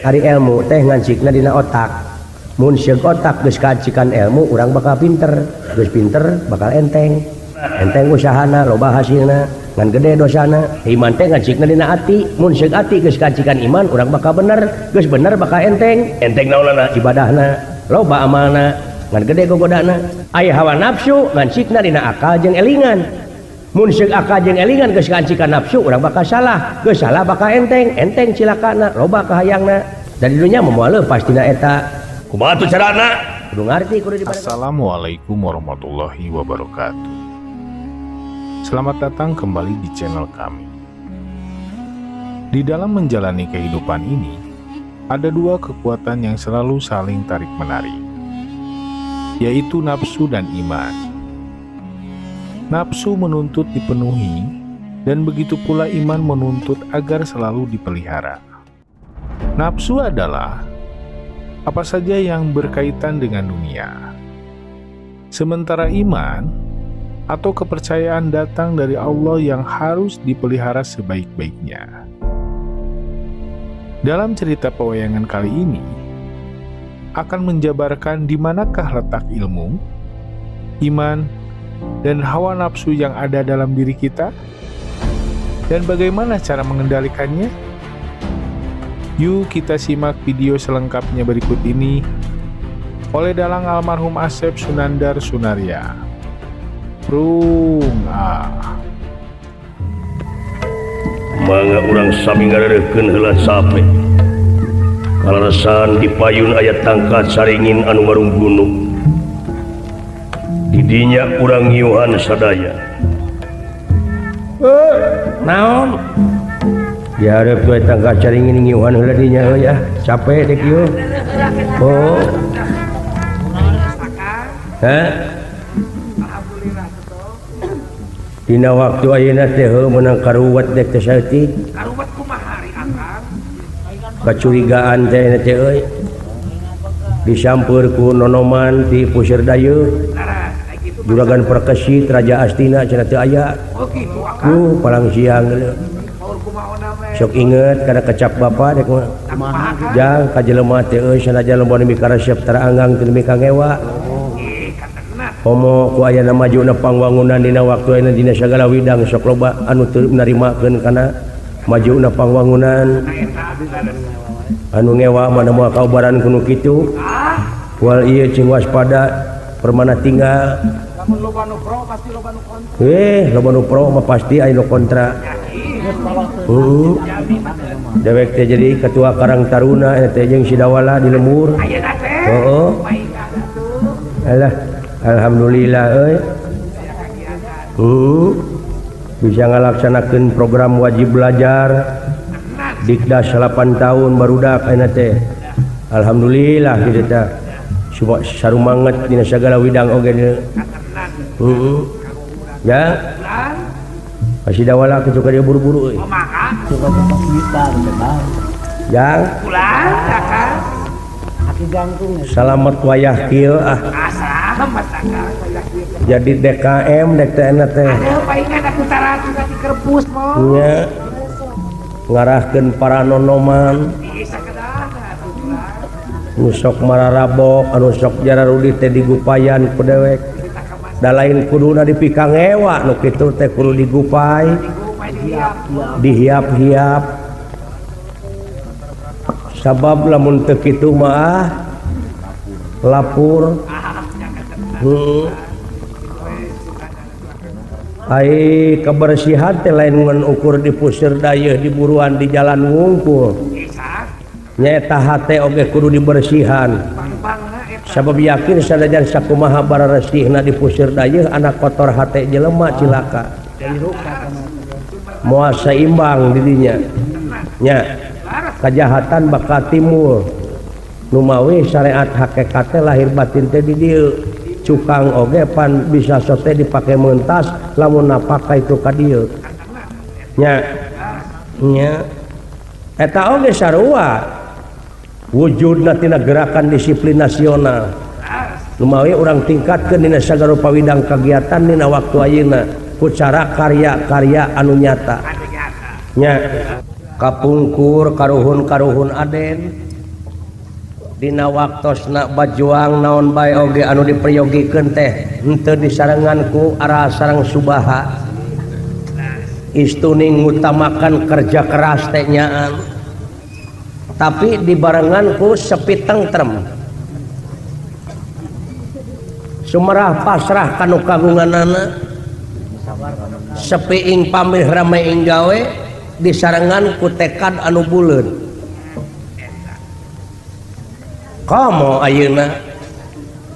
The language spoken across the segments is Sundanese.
hari ilmu teh ngancikna dina otak. Mun sieun otak geus kacikan ilmu urang bakal pinter, geus pinter bakal enteng usahana loba hasilna ngan gede dosana. Iman teh ngancikna dina ati, mun sieun ati geus kacikan iman urang bakal bener, geus bener bakal enteng naonana ibadahna, loba amalna ngan gede gogodana. Aya hawa nafsu ngancikna dina akal jeung elingan. Mun sieun akal jeung elingan geus kancikan nafsu urang bakal salah, geus salah bakal enteng cilakana, loba kahayangna. Dari dunya moal pastina eta. Kumaha tuh carana? Kudu ngarti kudu dibalik. Assalamualaikum warahmatullahi wabarakatuh. Selamat datang kembali di channel kami. Di dalam menjalani kehidupan ini, ada dua kekuatan yang selalu saling tarik-menarik, yaitu nafsu dan iman. Nafsu menuntut dipenuhi, dan begitu pula iman menuntut agar selalu dipelihara. Nafsu adalah apa saja yang berkaitan dengan dunia, sementara iman atau kepercayaan datang dari Allah yang harus dipelihara sebaik-baiknya. Dalam cerita pewayangan kali ini akan menjabarkan di manakah letak ilmu, iman, dan hawa nafsu yang ada dalam diri kita, dan bagaimana cara mengendalikannya. Yuk kita simak video selengkapnya berikut ini oleh dalang almarhum Asep Sunandar Sunaria. Mangga urang sami ngarerekeun heula sape. Kalaresan di payun aya tangkat saringin anu marung gunung. Di dinya urang ngiuhan sadaya. Naon? Diharap gue tangga caringin ngiuhan heula dinya ya, capek dek ieu. Oh. Hah? Dina waktu ayeuna teh meunang karuwet dek teh saeutik. Karuwet kumaha ari akang? Kacurigaan teh teh euy. Disamper ku nonoman ti Puseur Dayeuh. Juragan Perkesit Raja Astina cenah teu aya. Oh kitu akang. Palang siang geuleuh. Sok inget karena kecap bapa dek mah jang ka jelema teh euy sanajan lomba nu mikaresep teranggang teu mika ngewa. Komo ku aya majuna pangwangunan dina waktu ayeuna dina sagala widang sok loba anu teu narimakeun kana majuna pangwangunan. Anu ngewa mana moal kaubaran kuno kitu. Wal ieu cing waspada permana tinggal. Lamun loba nu pro pasti loba nu kontra. Loba nu pro mah pasti aya nu kontra. Dewek teh jadi ketua Karang Taruna teh jeung si Dawala di lembur. Heeh. Alah alhamdulillah euy. Bisa ngalaksanakeun program wajib belajar Dikdas 8 tahun barudak ayeuna teh. Alhamdulillah kitu teh. Cuma sarumanget dina sagala widang oge deui. Ya. Masih Dawala kitu ka dia buru-buru euy. Jang. Pulang kakak. Aki gantung. Salamet wayah kieu ah. Salamet kakak. Jadi DKM dek teh enak teh. Ada paingan aku taratu di kerpus mo. Nya. Ngarahkeun para nonoman. Bisa kedana tuh. Nu sok mararabok anu sok jararudi teh digupayan ku dewek. Da lain kuduna dipikang ewa nu kitu teh kudu digupay. Dihiap-hiap. Sabab lamun teu kitu mah lapur. Ai kebersihan teh lain ngan ukur di Puseur Dayeuh di buruan di jalan wungkul. Nyaeta hate oge kudu dibersihan. Sabab yakin sanajan sakumaha bararesihna di Puseur Dayeuh anak kotor hate jelema cilaka. Moal seimbang di dinya. Nya kajahatan bakal timbul. Nu mawi syariat hakikat lahir batin teh di dieu. Cukang oge pan bisa sote dipake meuntas lamun napak ka itu ka dieu. Nya. Eta oge sarua. Wujudna tina gerakan disiplin nasional. Lumawi urang tingkatkeun dina sagala pawidang kagiatan dina waktu ayeuna ku cara karya-karya anu nyata. Nya kapungkur karuhun-karuhun Aden dina waktosna bajuang naon bae oge anu diperyogikeun teh henteu disarenganku arah sareng subaha istuning ngutamakan kerja keras teh nyaan tapi dibarenganku sepi tentrem sumerah pasrah kanu kagunganana sepi ing pamih rame ing gawe disarenganku tekad anu buleud komo ayeuna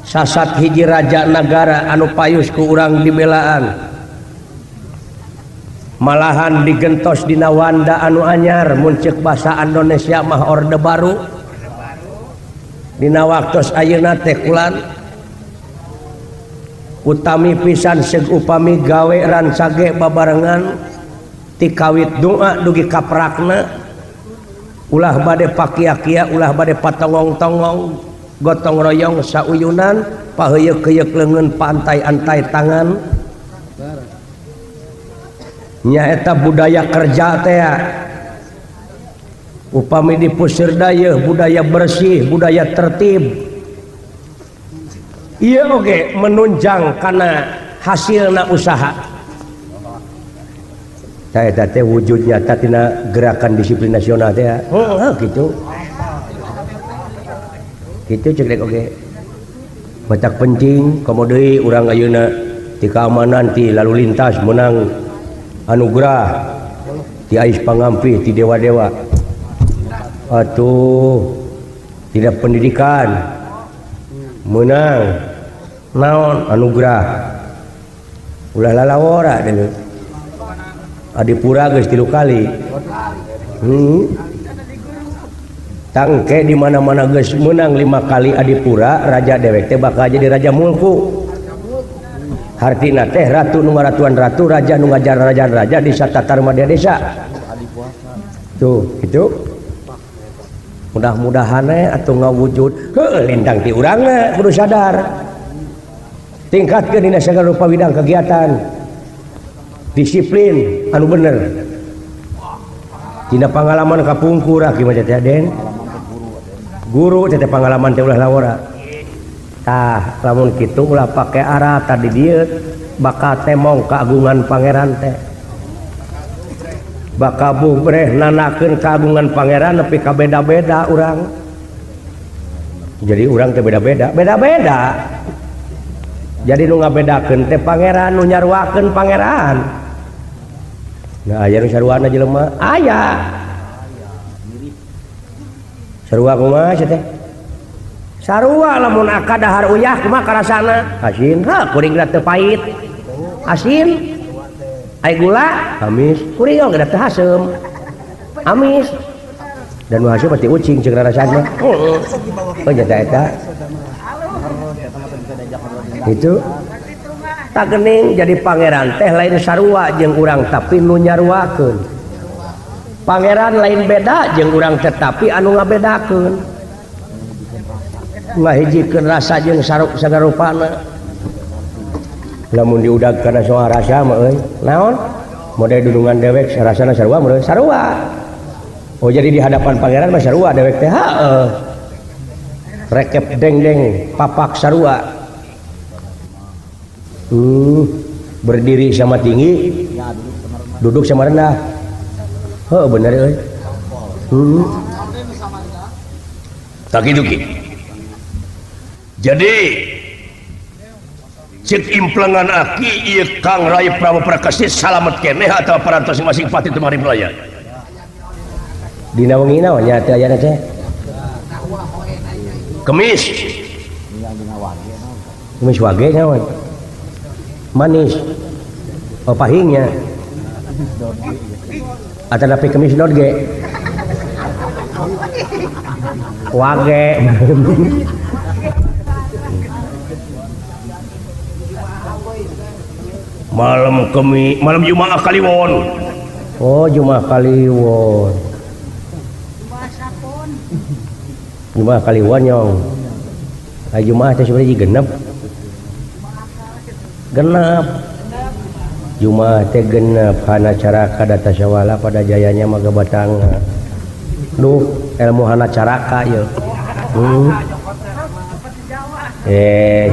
sasat hiji raja negara anu payus ku urang dibelaan malahan digentos dina wanda anu anyar mun ceuk basa Indonesia mah orde baru dina waktos ayeuna teh kulan utami pisan seg upami gawe rancage babarengan ti kawit doa dugi kaprakna ulah bade pakia-kia ulah bade patongong-tongong gotong royong sauyunan paheuyeuk-heuyeuk leungeun pantai-antai tangan nya eta budaya kerja teh upami dipuseur dayeuh budaya bersih budaya tertib ieu oge menunjang kana hasilna usaha eta teh wujud nyata tina gerakan disiplin nasional teh kitu kitu ceuk dek oge batak penting komo deui urang ayeuna ti keamanan ti lalu lintas menang anugerah ti ais pangampi ti dewa-dewa atuh tidak pendidikan menang naon anugerah ulah lalawora deui adipura geus 3 kali tangke di mana-mana geus menang 5 kali adipura raja dewek teh bakal jadi raja mulku hartina teh ratu nu ngaratuan ratu raja nu ngajar raja di satatar madya desa tuh itu mudah-mudahan atuh ngawujud heuh lintang ti urangna kudu sadar tingkatkeun dina sagala rupa bidang kegiatan disiplin anu bener tina pengalaman kapungkur kieu teh Den guru teh pengalaman teh ulah lawora tah lamun kitu ulah pake arah tadi dieu bakal temong keagungan pangeran teh bakal bubreh nanakeun keagungan pangeran nepi ka beda-beda urang jadi urang teh beda-beda jadi nu ngabedakeun teh pangeran nu nyarwakeun pangeran nah aya nu saruana jelema aya sarua kumaha teh sarua lamun akad dahar uyah kumaha karasana asin kuring teh pait asin ai gula amis kuring oge teh asem amis dan nu asem pasti ucing ceuk rasana oh nya eta itu tak gening jadi pangeran teh lain sarua jeung urang tapi nu nyarwakeun pangeran lain beda jeung urang tetapi anu ngabedakeun ngahijikeun rasa jeung sagarupana lamun diudag kana soal rasa mah euy naon model dudungan dewek rasana sarua meureun sarua oh jadi di hadapan pangeran mah sarua dewek teh heuh rekep deng-deng papak sarua berdiri sama tinggi duduk sama rendah bener euy tak kitu ki jadi cek implengan aki ieu Kang Rai Prabu Prakasih salamet keneh atawa parantos masing pati teu mari raya dina wengi naon nya teh aya teh kemis wage naon manis pahingnya atau tapi kemis dodge wage malam Jumaah Kaliwon oh Jumaah Kaliwon Jumaah Kaliwon nyong Jumaah teh sebenarnya genep Jumaah teh genep hana caraka data syawala pada jayanya maga batang duh ilmu hana caraka ieu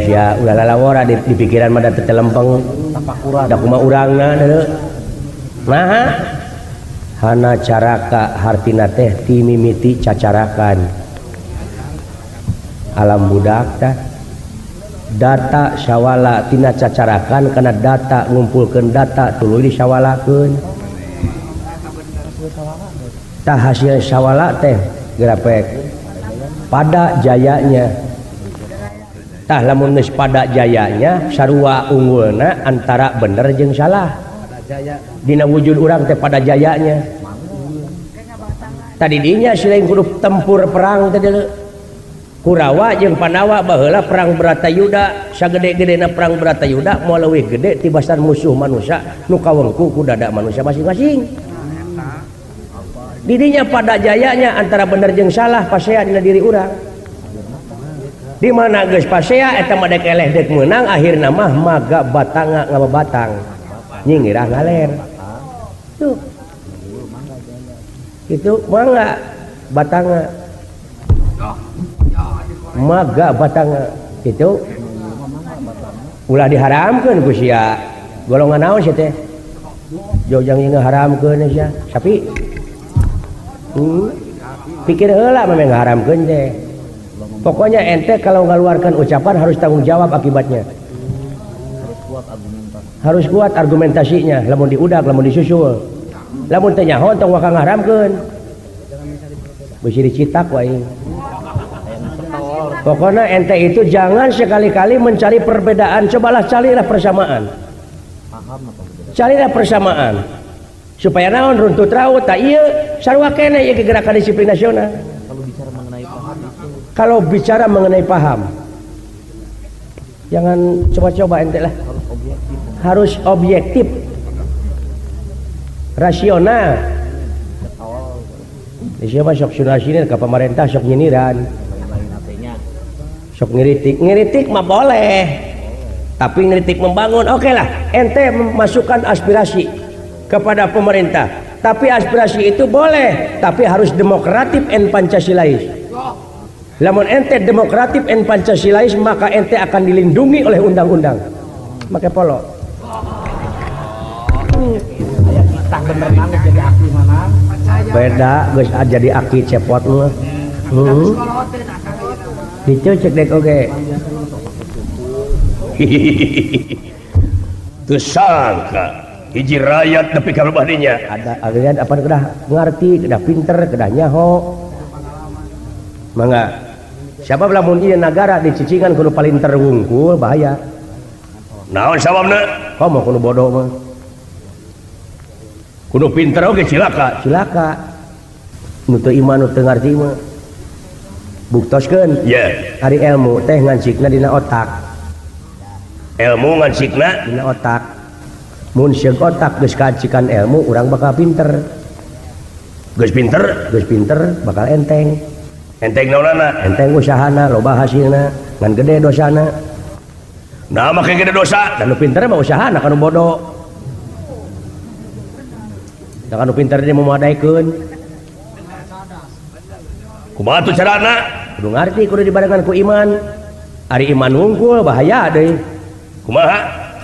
sia ulah lalawara di pikiran mah da teu lempeng da kumaha urangna deuleu nah hana caraka hartina teh ti mimiti cacarakan alam budak tah data syawala tina cacarakan kana data ngumpulkeun data tuluy disyawalakeun tah hasil syawala teh grapek pada jayanya tah lamun geus pada jayanya sarua unggulna antara bener jeung salah dina wujud urang teh pada jayanya tadi dinya silain kudu tempur perang teh deuleu Kurawa jeung Pandawa baheula perang Bratayuda sagede-gedena perang Bratayuda moal leuwih gede tibasan musuh manusia nu kawengku ku dada manusia masing-masing didinya pada jayanya antara bener jeung salah pasea dina diri urang di mana geus pasea eta mah dek eleh dek meunang akhirna mah maga batanga ngababatang nyingirah ngaler tuh itu mangga batanga maga batanga itu ulah diharamkeun ku sia golongan naon sia teh jojang ieu ngaharamkeun sia sapi pikir heula memang ngaharamkeun teh pokoknya ente kalau ngaluarkan ucapan harus tanggung jawab akibatnya harus kuat argumentasinya lamun diudak lamun disusul lamun teh nyaho tong waka ngaharamkeun bisi dicitak wae pokoknya ente itu jangan sekali-kali mencari perbedaan cobalah carilah persamaan supaya naon runtut raut tak iya sarua kene ieu gerakan disiplin nasional kalau bicara mengenai paham jangan coba-coba ente lah harus objektif rasional siapa sok sunasinin ke pemerintah sok nyindiran sok ngiritik mah boleh tapi ngiritik membangun oke lah ente memasukkan aspirasi kepada pemerintah tapi aspirasi itu boleh tapi harus demokratif and pancasilais lamun ente demokratif and pancasilais maka ente akan dilindungi oleh undang-undang make polo beda geus jadi aki cepot mah dicek dek oke teu sangka hiji rakyat nepi ka lubadinya ada agean apa kedah ngarti kedah pinter kedah nyaho mangga siapa lamun ieu nagara dicicingan kudu paling terwungkul bahaya naon sababna komo kudu bodoh mah kudu pinter oge cilaka nu teu iman nu teu ngarti mah buktoskeun ari ilmu teh ngancikna dina otak ilmu ngancikna dina otak mun sieun otak geus kacikan ilmu urang bakal pinter geus pinter bakal enteng naonana enteng usahana loba hasilna ngan gede dosana nah make gede dosa dan nu pinter mah usahana kanu bodoh da kanu pinter dia memadaikeun kumaha tuh carana kudu ngarti kudu dibarengan ku iman ari iman wungkul bahaya deui kumaha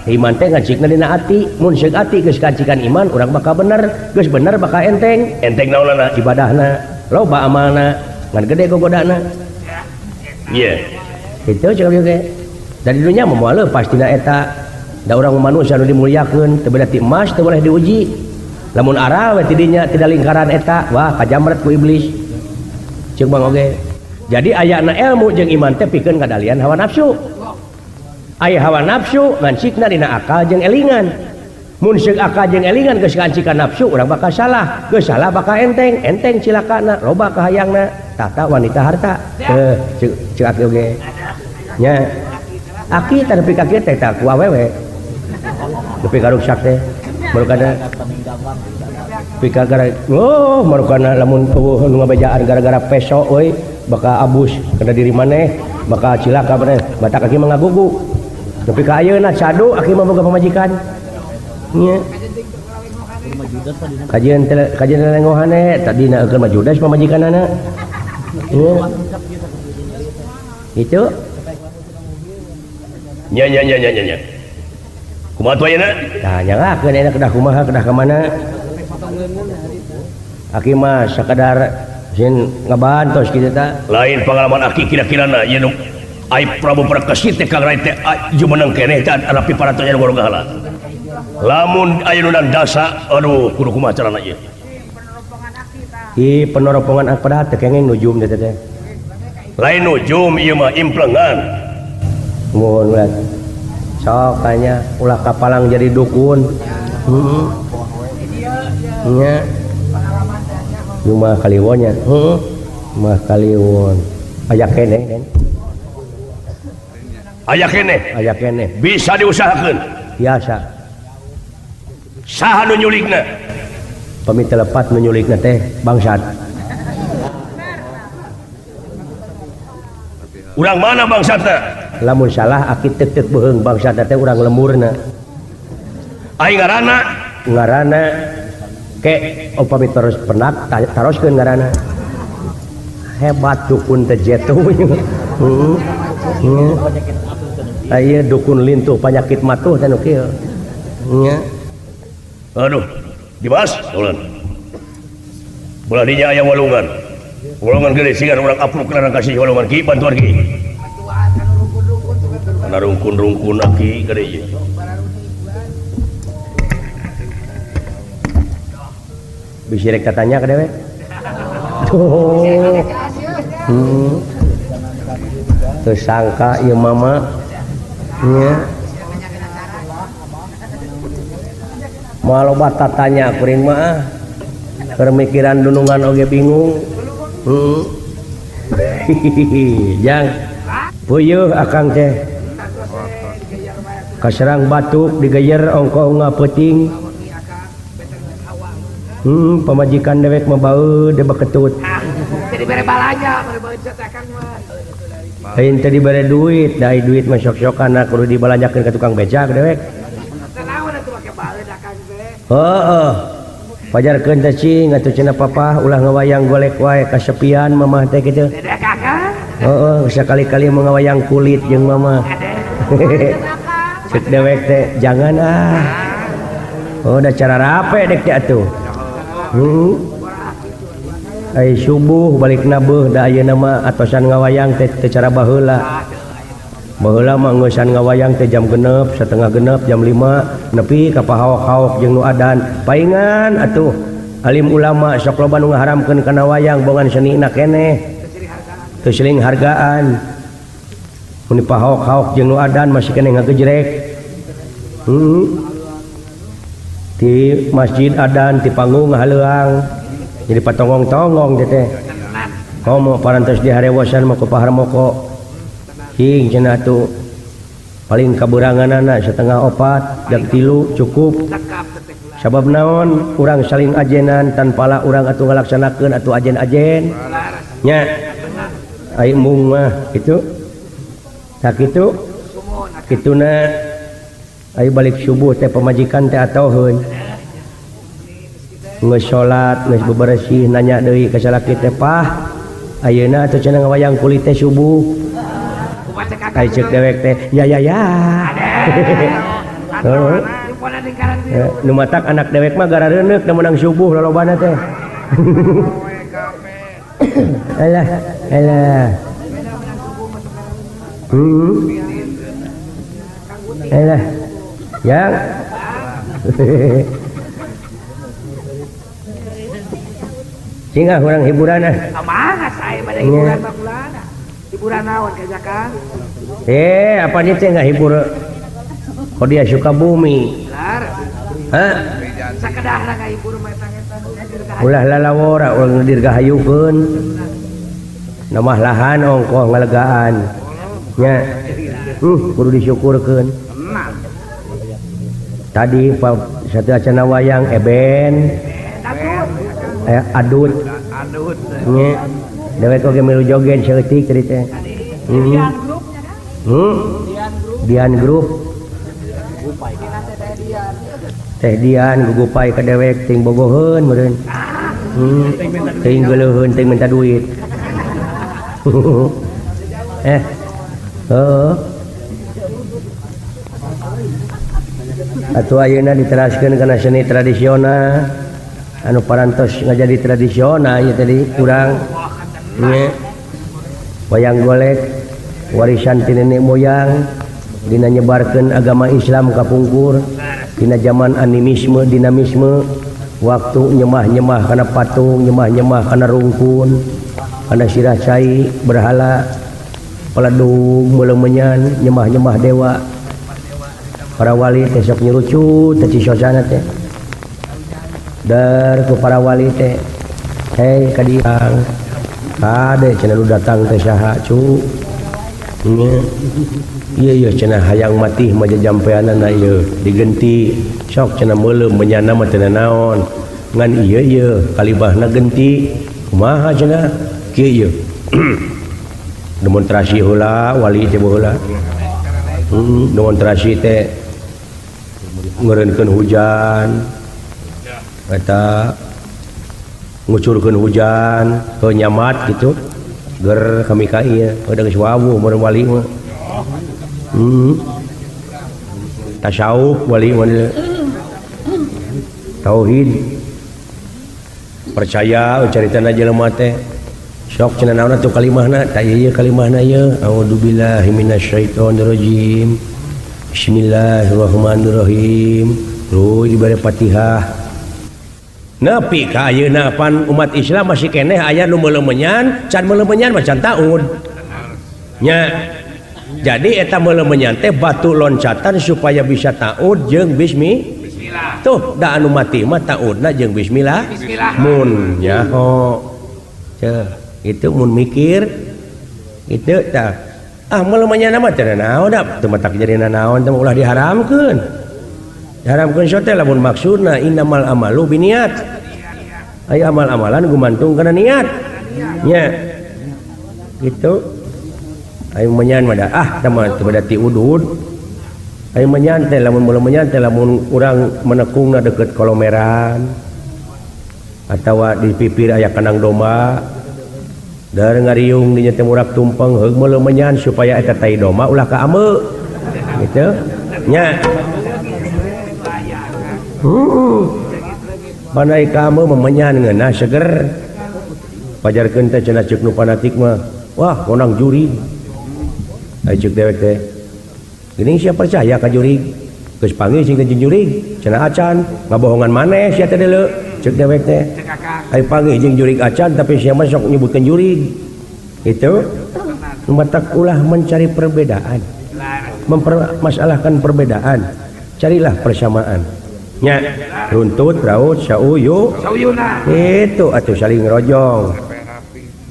iman teh ngacikna dina ati mun seug ati geus kacikan iman urang bakal bener geus bener bakal enteng naonana ibadahna loba amalna ngan gede gogodana itu cek ge dari dunia moal pastina eta da urang manusia nu dimuliakeun teu beda ti emas teu boleh diuji lamun ara we tidinya tidak lingkaran eta wah kajamret ku iblis cek bang oge jadi ayana ilmu jeung iman teh pikeun kadalian hawa nafsu aya hawa nafsu ngancikna dina akal jeung elingan mun seug akal jeung elingan geus ngancikan nafsu urang bakal salah geus salah bakal enteng cilakana loba kahayangna tata wanita harta cek aki oge nya aki tapi kaki teh tak ku awewe tapi karuksak teh marukana pikagara marukana lamun tuh nu ngabejaan gara-gara peso euy bakal abus kana diri maneh bakal cilaka maneh batak aki mah ngagugu tapi ka ayeuna cadu aki mah boga pamajikan nya kajian lengohane tadina eukeun mah judes pamajikanana nya itu nya kumaha tuh ayeuna tah nyalakeun enak kedah kumaha kedah ka mana aki mah sakadar sin ngabantos kitu tah lain pengalaman aki kira-kirana ieu nu ai Prabu Prakasi teh Kang Rai teh jumeneng keneh teh anapi paratonya nu gorogala lamun ayeuna dasa aduh kudu kumaha carana ieu peneropongan padahal teh kenging nujum teh teh lain nujum ieu mah implengan mun ulah sok tanya ulah kapalang jadi dukun nya rumah kaliwonnya mah kaliwon aya keneh aya keneh bisa diusahakeun biasa saha nu nyulikna pami telepat nu nyulikna teh bangsat urang mana bangsatna lamun salah aki teu beuheung bangsatna teh urang lemurna ai ngaranna ke upami terus penak taroskeun ngaranna hebat dukun teh jetu aya dukun lintuh penyakit matuh teh nu kieu nya aduh dibahas ulan belah dinya aya walungan gede singan urang apluk kana kasih walungan ki bantuan ki kana rungkun aki gede ieu bisa rek katanya ke dewek terus sangka ieu mama nya maloba tatanya kuring mah pemikiran dunungan oge bingung jang peueuh akang teh kaserang batuk digeyer ongko ngapeuting pamajikan dewek mah baeud de baketut jadi bere balanya bere beunceut akang mah lain teh dibere duit dai duit mah sok-sokan kudu dibalanjakeun ka tukang becak dewek naon atuh make baeud akang teh heeh pajarkeun teh cing atuh cenah papa ulah ngawayang golek wae kasepian mamah teh kitu beda kakak heeh sekali-kali mau ngawayang kulit jeung mamah cek dewek teh jangan oh udah cara rape dek teh atuh ai subuh balik nabeuh da ayeuna mah atosan ngawayang teh cara baheula mah ngeusan ngawayang teh jam 6 setengah 6 jam 5 nepi ka pahaok-haok jeung nu adan paingan atuh alim ulama sok loba nu ngaharamkeun kana wayang bongan senina keneh teu seuling hargaan mun pahaok-haok jeung nu adan masih keneh ngagejrek di masjid adan di panggung haleuang jadi patongong-tongong teh ngomong parantos di harewasan mah ku paharmoko cing cenah tuh paling kaburanganana setengah 4 dak 3 cukup sabab naon urang saling ajenan tanpa lah urang atuh ngalaksanakeun atuh ajen-ajen nya ai mung mah kitu tak kitu kituna ai balik subuh teh pamajikan teh atoheun geus salat geus bebersih nanya deui ka salaki teh pah ayeuna atuh cenah ngawayang kulit teh subuh ai cek dewek teh ya nu matak anak dewek mah gara reuneuk da menang subuh lolobana teh alah alah yang singgah orang hiburan mah saya pada hiburan bakulana hiburan naon ka Jakang apa nih teh nggak hibur kok dia suka bumi hah sakedahna ka hibur mah eta ulah lalawora ulah dirgahayukeun namah lahan ongkoh ngalegaan nya kudu disyukurkeun tadi satu acana wayang eben adut nya dewek oge milu joget seutik tadi teh Dian grup teh Dian gugupai ka dewek ting bogoheun meureun ting geuleuheun ting minta duit atuh ayeuna diteraskeun kana seni tradisional anu parantos ngajadi tradisional ieu tadi kurang nya wayang golek warisan ti nenek moyang dina nyebarkeun agama Islam ka pungkur dina zaman animisme dinamisme waktu nyemah-nyemah kana patung nyemah-nyemah kana rungkun kana sirah cai berhala peladung meulemenyan nyemah-nyemah dewa para wali teh sok nyerucut teh cicosana teh dar ku para wali teh hei kadiang kade cenah nu datang teh saha cu nya ieu cenah hayang mati mah jajampeanana ieu digenti sok cenah meuleum menyana mah teu naon ngan ieu kalibahna genti kumaha cenah kieu demonstrasi heula wali teh baheula demonstrasi teh ngeureunkeun hujan eta ngucurkeun hujan ke nyamat gitu ger kami ka ieu udah geus wawuh mun wali mah tasawuf wali mah tauhid percaya caritana jelema teh sok cenah naon atuh kalimahna ta ieu kalimahna ieu a'udzubillahi minasyaitonirrajim bismillahirrahmanirrahim lu dibere Fatihah nepi ka ayeuna pan umat Islam masih keneh aya nu meulemenyan can meulemenyan mah can taud nya jadi eta meulemenyan teh batu loncatan supaya bisa taud jeung bismillah tuh da anu mati mah taudna jeung bismillah mun nyaho teh itu mun mikir itu tah meulemenyan mah teh naon da teu matak jadi naon teh ulah diharamkeun sote lamun maksudna innamal amalu biniat aya amal-amalan gumantung kana niat nya gitu aya menyan mah tah mah teu bada ti udud aya menyan teh lamun meuleum menyan teh lamun urang menekungna deukeut kolomeran atawa di pipir aya kandang domba dar ngariung di nya teh murak tumpeng heug meuleum menyan supaya eta tai domba ulah ka ameu gitu nya panai kamu memenyan ngeunah seger pajarkeun teh cenah ceuk nu fanatik mah wah konang juri aya ceuk dewek teh geuning sia percaya ka juri geus panggih sing jeung juri cenah acan ngabohongan maneh sia teh deuleu ceuk dewek teh aya panggih jeung juri acan tapi sia mah sok nyebutkeun juri itu matak ulah mencari perbedaan mempermasalahkan perbedaan carilah persamaan nya runtut raut sauyuna itu atuh saling ngerojong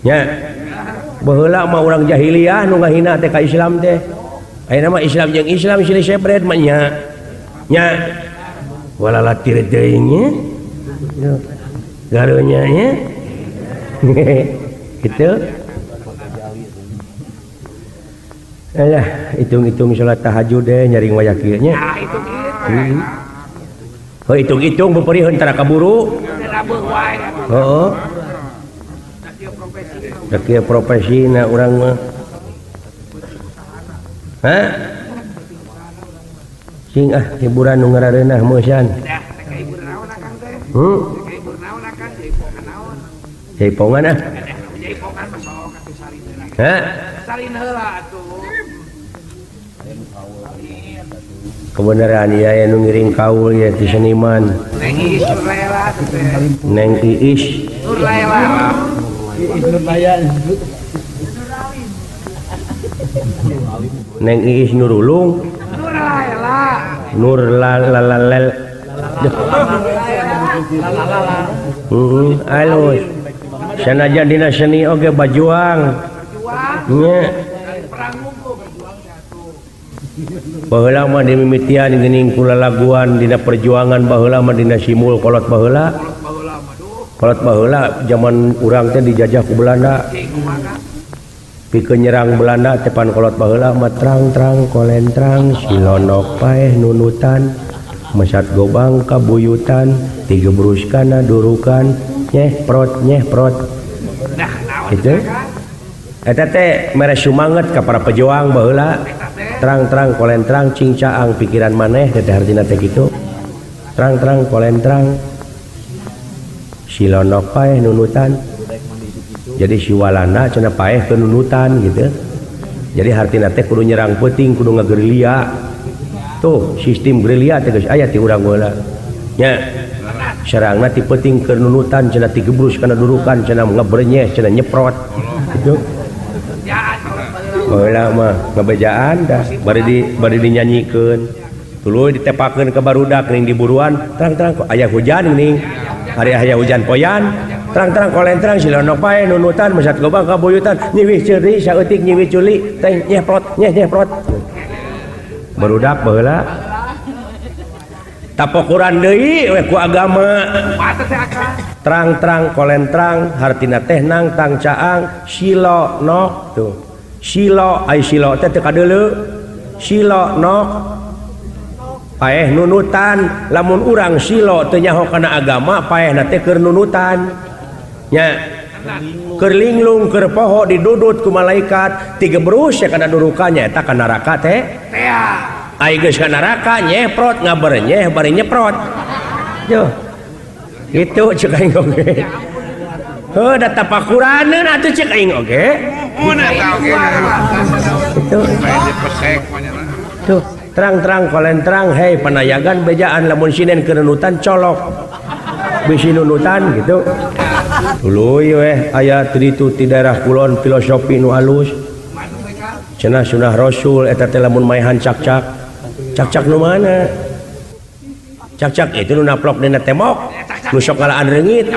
nya baheula mah urang jahiliyah nu ngahina teh ka Islam teh ayeuna mah Islam jeung Islam silih sepret mah nya walalatir teuing nya garunya nya kitu alah hitung-hitung salat tahajud deh nyaring wayah kieu nya hitung-hitung beupeurieun tara kaburu heeh da kieu profesina urang mah sing hiburan nu ngarareunah meusan jaipongan salin heula atuh kebenaran ya nu ngiring kaul ya ti seniman Neng Iis Neng Iis Nurulung Nur lalalel alus sanajan dina seni oge bajuang nya baheula mah dimimitian geuning kula laguan dina perjuangan baheula mah dina simul kolot baheula zaman urang teh dijajah ku Belanda pikeun nyerang Belanda tepan kolot baheula mah terang-terang kolentrang silonok paeh nunutan mesat gobang kabuyutan digebruskana durukan nyeh prot gitu eta teh mere sumanget ka para pejuang baheula terang-terang kolentrang cingcaang pikiran maneh teh hartina teh kitu terang-terang kolentrang silonok paeh nunutan jadi siwalana cenah paeh ke nunutan gitu jadi hartina teh kudu nyerang peuting kudu ngagerilya tuh sistem gerilya teh geus aya ti urang baheula nya serangna ti peuting ke nunutan cenah tigebrus kana durukan cenah ngebrenyeh cenah nyeprot gitu baheula mah ngabejaan dah bari dinyanyikeun tuluy ditepakeun ke barudak ning diburuan terang-terang aya hujan ning hari aya hujan poyan terang-terang kolentrang silonok pae nunutan mesat gobang kabuyutan nyiwih ceuri saeutik nyiwih culi teh nyeprot barudak baheula tapokuran deui we ku agama terang-terang kolentrang hartina teh nang tang caang silo nok tuh silo ai silo teh teu kadeuleu silo nok paeh nunutan lamun urang silo teu nyaho kana agama paehna teh keur nunutan nya keur linglung keur poho didudut ku malaikat tigebrus ya kana durukannya eta ka neraka teh ai geus ka neraka nyeprot ngabernyeh bari nyeprot yo itu cek aing oge heuh da tapakuraneun atuh cek aing oge itu tuh terang-terang kolentrang hei panayagan bejaan lamun sinen keur nunutan colok bisi nunutan gitu tuluy weh aya ditu ti daerah kulon filosofi nu alus cenah sunah rasul eta teh lamun maehan cak-cak nu mana cak-cak itu nu naplok dina tembok nu sok ngalaan reungit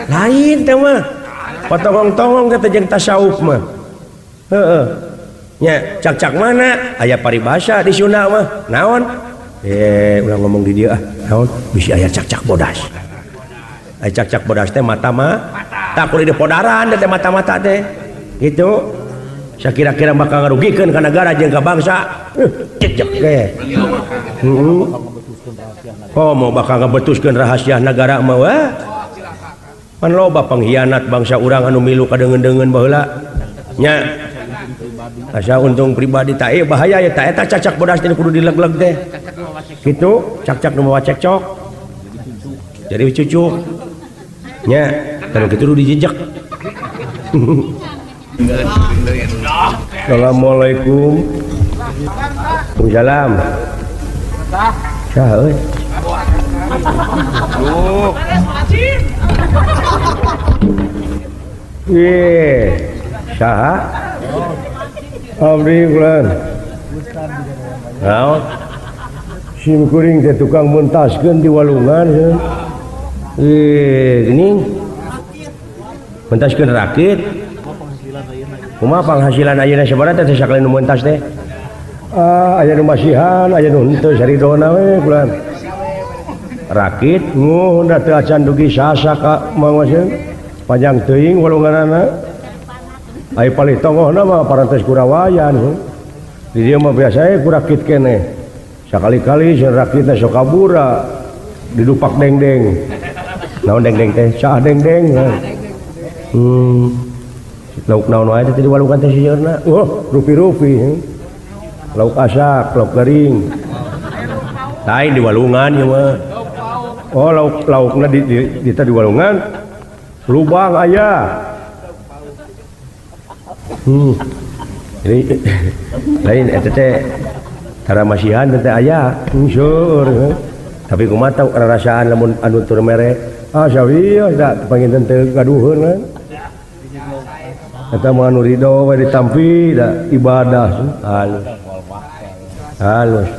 lain teh mah potongong-tongong teh jeung tasawuf mah heueuh nya cak-cak mana aya paribasa di Sunda mah naon ulah ngomong di dieu naon bisi aya cak-cak bodas aya cak-cak bodas teh mata mah tak kudu dipodaran teh mata-mata teh gitu sakira-kira bakal ngarugikeun ka negara jeung ka bangsa cek ge komo bakal ngabetuskeun rahasia negara mah wah pan loba pengkhianat bangsa urang anu milu kadeungeun-deungeun baheula nya asa untung pribadi tah bahaya ya tah eta cacak bodas teh kudu dileg-leg teh kitu cak-cak nu mawa cekcok jadi cucuk nya kalau kitu kudu dijejek Assalamualaikum. Waalaikumsalam. Saha euy? Saha? Abdi bulan. Naon? Sim kuring teh tukang mentaskeun di walungan. Geuning. Mentaskeun rakit. Kumaha penghasilan ayeuna sabaraha teh sakali nu mentas teh? Aya nu masihan, aya nu henteu saridona we kulan. Rakit nguh da teu acan dugi sasa ka mangwaseun. Panjang teuing walunganana. Ai palih tongohna mah parantos kurawayan. Di dieu mah biasa ku rakit keneh. Sakali-kali sieun rakitna sok kabura didupak dengdeng. Naon dengdeng teh? Saah dengdeng? Lauk naon wae teh di walungan teh sieurna. Rupi-rupi. Lauk asak, lauk garing. Lain di walungan ieu mah. Oh, laukna di walungan. Lubang aya. Jadi lain eta teh tara masihan teh aya. Seueur. Tapi kumaha tau rasaan lamun anu tur mere. Sawieuh da panginten teu gaduheun kan. Eta mah anu ridho we ditampi da ibadah halus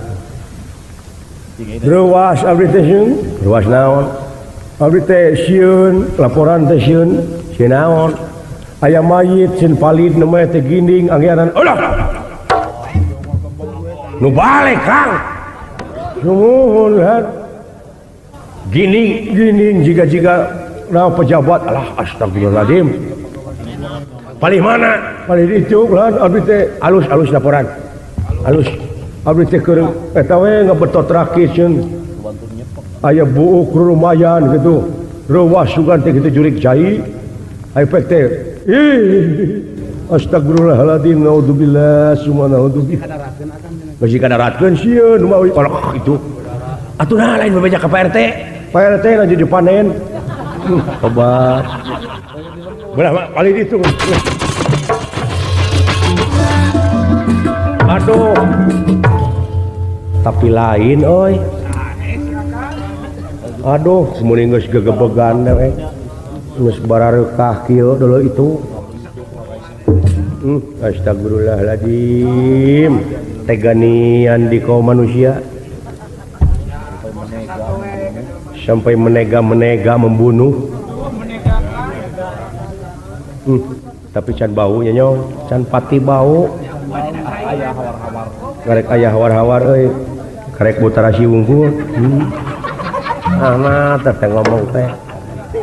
ruas abdi teh sieun ruas naon abdi teh sieun laporan teh sieun naon aya mayit sieun palid nu mah teh ginding anggeanan ulah nu balik Kang nuhun kan ginding jiga naon pejabat alah astagfirullahaladzim palih mana? Palih itu kan abdi teh alus laporan. Alus abdi teh keur eta we ngabetot rakit ceun. Aya buuk lumayan gitu. Reuwas sugan teh kitu jurik cai. Ai pek teh Astagfirullahaladzim, naudzubillah, subhanallah. Masih kadaratkeun sieun mah itu. Atuh nah lain bebeja ka Pak RT. Pak RT lagi dipanen. Obat. Belah kali itu. Aduh. Tapi lain euy. Aduh, mun geus gegebegan we. Geus bararekah kieu dulu itu. Astagfirullahaladzim, teganian di kaum manusia sampai menega-menega membunuh. Tapi can baunya nyong, can pati bau. Karek ayah hawar-hawar euy, karek Butara Siwungkul. Nah, teh ngomong teh.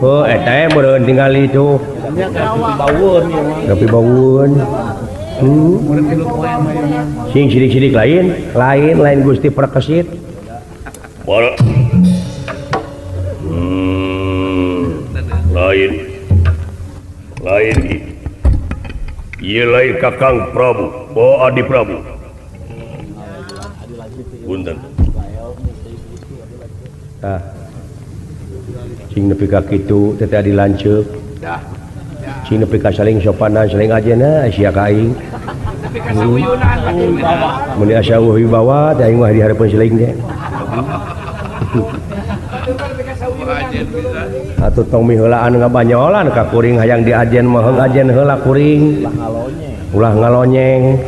Oh, eta meureun tinggal itu. Tapi baueun. Sing sidik-sidik lain Gusti Prakesit. Lain. Ieu lain Kakang Prabu, Adi Prabu. Punten. Tah. Sing nepi ka kitu teh adi lanceuk. Sing nepi ka saling sopanan saling ajeuna sia ka aing. Mun asa wibawa teh aing mah di hareupeun saling teh. Atuh tong miheulaan ngabanyolan ka kuring hayang diajen mah heung ajen heula kuring. Ulah ngalonyeng.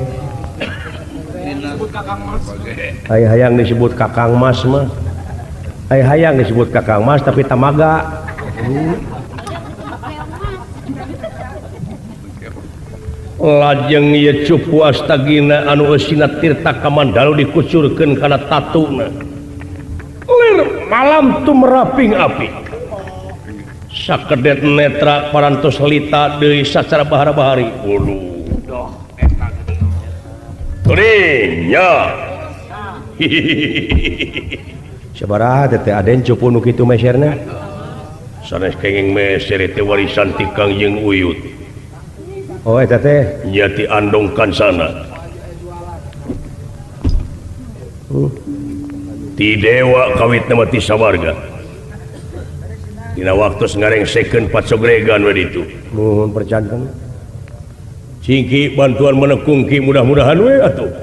Hayang disebut Kakang Mas mah. Hayang disebut Kakang Mas tapi tamaga. Lajeng ieu cupu astagina anu eusina tirta kamandalu dikucurkeun kana tatuna. Lir malam tumraping api. Sakedet netra parantos lita deui sacara bahara-bahari. Waduh. Kuring nya. Sabaraha teh aden cupu nu kitu meserna? Sanes kenging meser teh warisan ti Kangjeng Uyut. Oh eta teh nya ti Andong Kansana. Ti dewa kawitna mah ti sawarga. Dina waktos ngarengsekeun pacogregan we ditu. Nuhun percanten. Cingki bantuan menekung ki mudah-mudahan we atuh.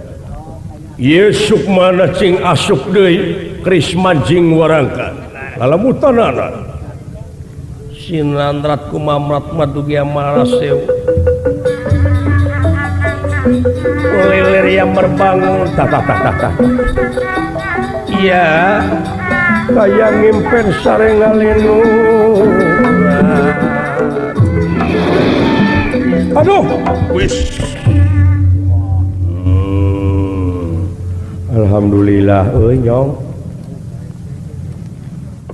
Ieu sukmana cing asuk deui Krisman jing warangka. Lalamutanana. Sinandrat kumamrat madugia marasew. Lilir yang merbangun. Tah. Iya. Kaya ngimpen sarengalinu. Aduh. Wis. Alhamdulillah euy nyong.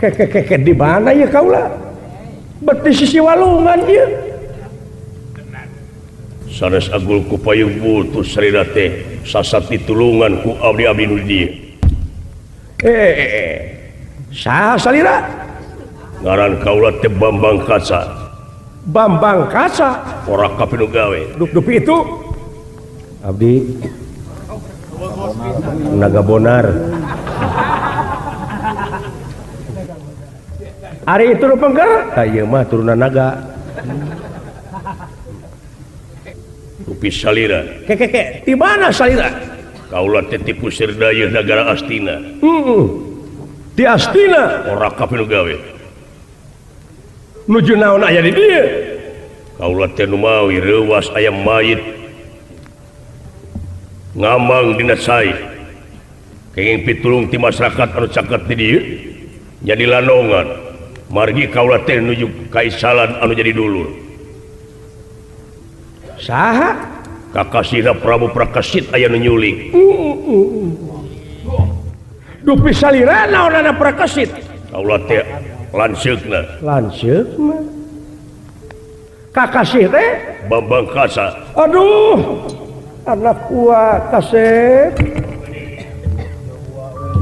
Kek di mana ya kaula? Beti sisi walungan ieu. Sanes agul ku payung butuh sarira teh sasati tulungan ku abdi-abdi nu dieu. Saha salira? Ngaran kaula teh Bambang Kaca. Bambang Kaca. Ora kapinu gawe. Dupi itu. Abdi Naga Bonar. Ari itu nu pengker? Tah ieu mah turunan naga. Dupi salira. Kek di mana salira? Kaula teh ti pusir dayeuh nagara Astina. Di Astina. Ora kapinu gawe. Nuju naon aya di dieu? Kaula teh nu mawi reuwas aya mayit ngamang dina sai. Kenging pitulung ti masyarakat anu caket di dieu jadi lanongan. Margi kaula teh nuju kaisalan anu jadi dulur. Saha? Kakasihna Prabu Prakasit aya nu nyulik. Dupi salira naonana Prakasit? Kaula teh lanceukna. Lanceuk mah. Kakasih teh Bambang Kaca. Aduh. Anak gua Kasep.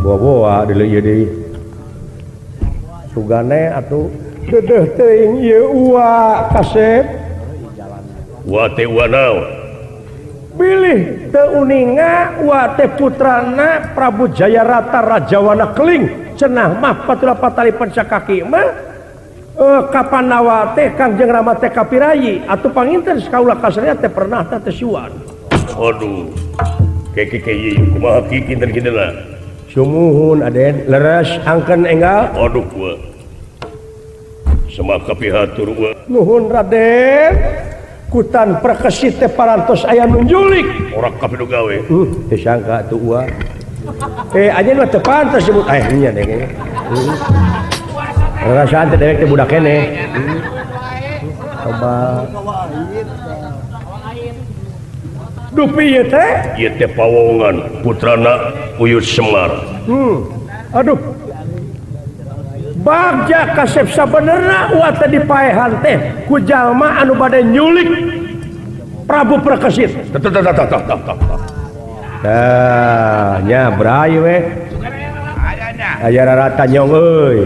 Bawa-bawa deuleu ieu deui. Sugane atuh dedeh teuing ieu uwa Kasep. Wate wanau. Bilih teuninga wate putrana Prabu Jayarata Rajawana Keling cenah mah patula patali pencakaki mah kapan nawate Kangjeng Rama teh kapirayi atuh panginten kaula kasarea teh pernah teh suwan. Aduh. Keke kumaha kinten-kintenna. Sumuhun Aden leres angken enggal. Aduh gua. Semaka pihatur gua. Nuhun Raden. Kutan perkesit teh parantos aya nunjulik. Ora kapidu gawe. Teu sangka tuh ua. Anjeun mah teu pantes disebut nya deh kayaknya. Rasaan teh dewek teh budak keneh. Coba. Dupi ieu teh? Ieu teh pawongan putrana Uyut Semar. Aduh. Bagja kasep sabenerna uat teh dipaehan teh ku jalma anu bade nyulik Prabu Perkesit. Tah, nya brai we. Aya rarata nyong euy.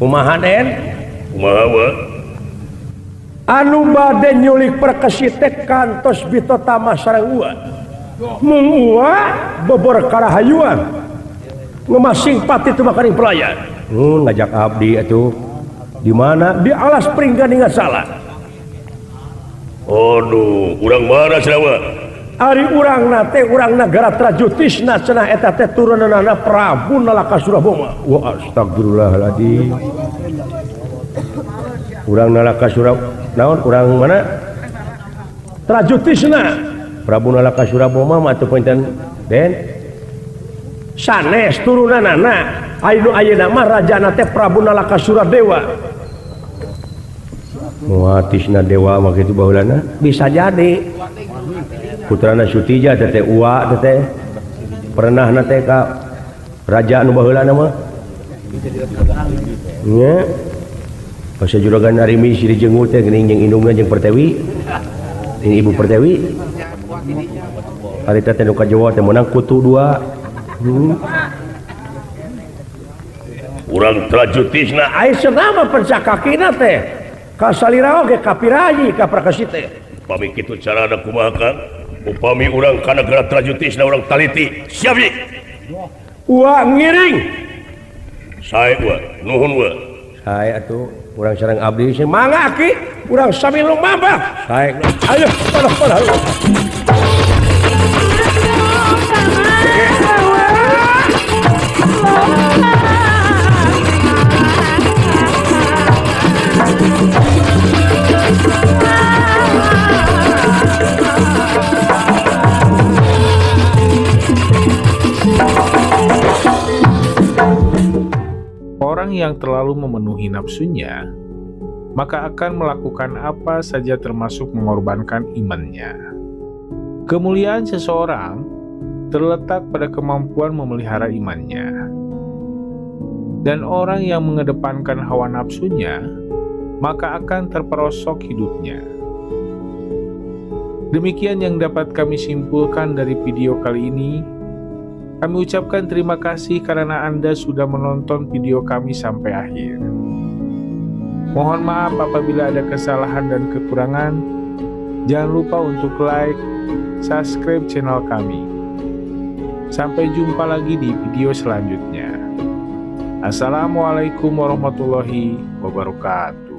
Kumaha Den? Kumaha wa? Anu bade nyulik Perkesit teh kantos bitotama sareng ua. Mung ua bobor karahayuan. Ngemasing pati teu makaring pelayan. Ngajak abdi atuh. Di mana? Di alas Pringganingan salah. Aduh, urang mana cenah? Ari urangna teh urang nagara Trajutisna cenah eta teh turunanna Prabu Nalakasuraboma. Wa astagfirullahaladzim. Urang Nalakasuraboma naon urang mana? Trajutisna. Prabu Nalakasuraboma mah teu pinten Den. Sanes turunanna. Ainu ayeuna mah rajana teh Prabu Nalakasuradewa. Muatisna dewa mah kitu baheulana bisa jadi. Putrana Sutija teh Uwa teh pernah teh ka raja anu baheulana mah. Nya. Pas juragan Arimi si dijengu teh geuning jeung indungna jeung Pertewi. Ini Ibu Pertewi. Harita teh nu ka Jawa teh meunang kutu 2. Urang Trajutisna Aisyah mah pencakakina teh kasalira oge kapirayi ka Perkesit teh. Upami kitu carana kumaha Kang? Upami urang ka nagara Trajutisna urang taliti, siap ye. Ua ngiring. Sae wa, nuhun wa. Sae atuh urang sareng abdi sih mangga ki, urang sami lumabah. Sae. Ayo, padahal. Orang yang terlalu memenuhi nafsunya, maka akan melakukan apa saja termasuk mengorbankan imannya. Kemuliaan seseorang terletak pada kemampuan memelihara imannya. Dan orang yang mengedepankan hawa nafsunya, maka akan terperosok hidupnya. Demikian yang dapat kami simpulkan dari video kali ini. Kami ucapkan terima kasih karena Anda sudah menonton video kami sampai akhir. Mohon maaf apabila ada kesalahan dan kekurangan. Jangan lupa untuk like, subscribe channel kami. Sampai jumpa lagi di video selanjutnya. Assalamualaikum warahmatullahi wabarakatuh.